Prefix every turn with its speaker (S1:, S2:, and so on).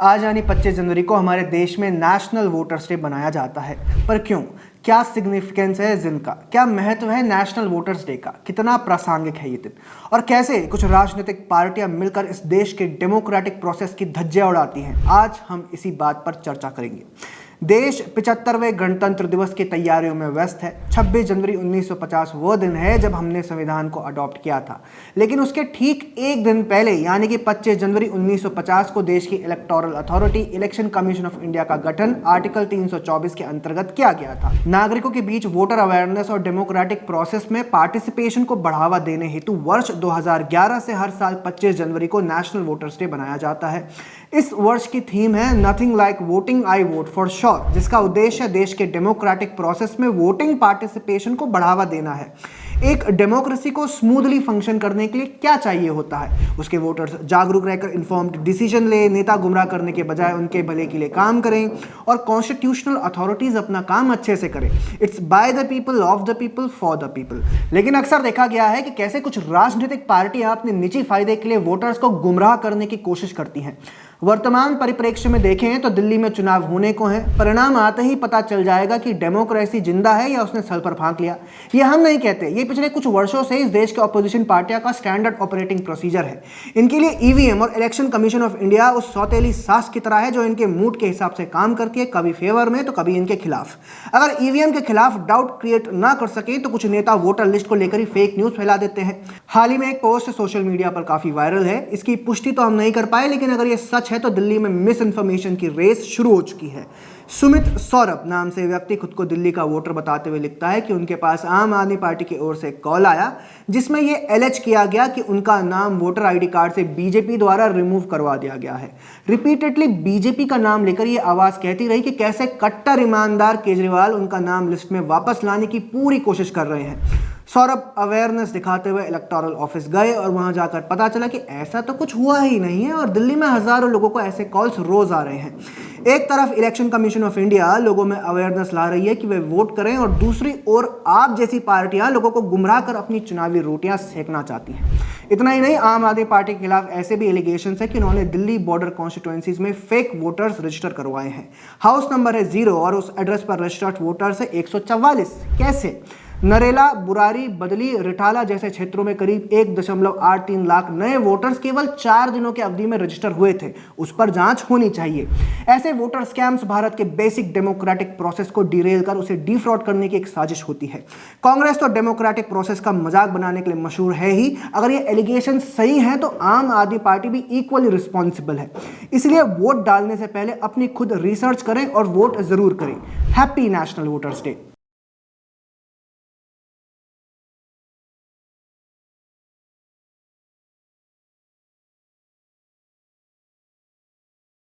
S1: आज यानी 25 जनवरी को हमारे देश में नेशनल वोटर्स डे बनाया जाता है। पर क्यों? क्या सिग्निफिकेंस है इस दिन का? क्या महत्व है नेशनल वोटर्स डे का? कितना प्रासंगिक है ये दिन? और कैसे कुछ राजनीतिक पार्टियां मिलकर इस देश के डेमोक्रेटिक प्रोसेस की धज्जियां उड़ाती हैं? आज हम इसी बात पर चर्चा करेंगे। देश 75वें गणतंत्र दिवस की तैयारियों में व्यस्त है। 26 जनवरी 1950 वो दिन है जब हमने संविधान को अडॉप्ट किया था, लेकिन उसके ठीक एक दिन पहले यानी कि 25 जनवरी 1950 को देश की electoral authority election commission of India का गठन आर्टिकल 324 के अंतर्गत किया गया था। नागरिकों के बीच वोटर अवेयरनेस और डेमोक्रेटिक प्रोसेस में पार्टिसिपेशन को बढ़ावा देने हेतु वर्ष 2011 से हर साल 25 जनवरी को नेशनल वोटर्स डे बनाया जाता है। इस वर्ष की थीम है nothing like voting I vote for sure, जिसका उद्देश्य देश के डेमोक्रेटिक प्रोसेस में वोटिंग पार्टिसिपेशन को बढ़ावा देना है। एक डेमोक्रेसी को स्मूथली फंक्शन करने के लिए क्या चाहिए होता है? उसके वोटर्स जागरूक रहकर इन्फॉर्म्ड डिसीजन ले, नेता गुमराह करने के बजाय उनके भले के लिए काम करें और कॉन्स्टिट्यूशनल अथॉरिटीज अपना काम अच्छे से करें। It's by the people, of the people, for the people. लेकिन अक्सर देखा गया है कि कैसे कुछ राजनीतिक पार्टियां अपने निजी फायदे के लिए वोटर्स को गुमराह करने की कोशिश करती हैं। वर्तमान परिप्रेक्ष्य में देखें तो दिल्ली में चुनाव होने को हैं। परिणाम आते ही पता चल जाएगा कि डेमोक्रेसी जिंदा है या उसने सर पर फांक लिया। ये हम नहीं कहते, ये पिछले कुछ वर्षों से इस देश के ऑपोजिशन पार्टियों का स्टैंडर्ड ऑपरेटिंग प्रोसीजर है। इनके लिए ईवीएम और इलेक्शन कमीशन ऑफ इंडिया उस सौतेली सास की तरह है जो इनके मूड के हिसाब से काम करती है, कभी फेवर में तो कभी इनके खिलाफ। अगर ईवीएम के खिलाफ डाउट क्रिएट ना कर सके तो कुछ नेता वोटर लिस्ट को लेकर ही फेक न्यूज फैला देते हैं। हाल ही में एक पोस्ट सोशल मीडिया पर काफी वायरल है। इसकी पुष्टि तो हम नहीं कर पाए, लेकिन अगर ये सच है तो दिल्ली में मिस इन्फॉर्मेशन की रेस शुरू हो चुकी है। सुमित सौरभ नाम से व्यक्ति खुद को दिल्ली का वोटर बताते हुए लिखता है कि उनके पास आम आदमी पार्टी की ओर से कॉल आया जिसमें यह एलेज किया गया कि उनका नाम वोटर आईडी कार्ड से बीजेपी द्वारा रिमूव करवा दिया गया है। रिपीटेडली बीजेपी का नाम लेकर यह आवाज कहती रही कि कैसे कट्टर ईमानदार केजरीवाल उनका नाम लिस्ट में वापस लाने की पूरी कोशिश कर रहे हैं। सौरभ अवेयरनेस दिखाते हुए इलेक्टोरल ऑफिस गए और वहां जाकर पता चला कि ऐसा तो कुछ हुआ ही नहीं है और दिल्ली में हजारों लोगों को ऐसे कॉल्स रोज आ रहे हैं। एक तरफ इलेक्शन कमीशन ऑफ इंडिया लोगों में अवेयरनेस ला रही है कि वे वोट करें और दूसरी ओर आप जैसी पार्टियां लोगों को गुमराह कर अपनी चुनावी रोटियां सेकना चाहती हैं। इतना ही नहीं, आम आदमी पार्टी के खिलाफ ऐसे भी एलिगेशंस है कि उन्होंने दिल्ली बॉर्डर कॉन्स्टिट्यूएंसीज में फेक वोटर्स रजिस्टर करवाए हैं। हाउस नंबर है 0 और उस एड्रेस पर रजिस्टर्ड वोटर्स है 144। कैसे? नरेला, बुरारी, बदली, रिठाला जैसे क्षेत्रों में करीब 1.83 लाख नए वोटर्स केवल 4 दिनों के अवधि में रजिस्टर हुए थे। उस पर जांच होनी चाहिए। ऐसे वोटर स्कैम्स भारत के बेसिक डेमोक्रेटिक प्रोसेस को डिरेल कर उसे डिफ्रॉड करने की एक साजिश होती है। कांग्रेस तो डेमोक्रेटिक प्रोसेस का मजाक बनाने के लिए मशहूर है ही। अगर ये एलिगेशन सही है तो आम आदमी पार्टी भी इक्वली रिस्पॉन्सिबल है। इसलिए वोट डालने से पहले अपनी खुद रिसर्च करें और वोट जरूर करें। Happy national voters day.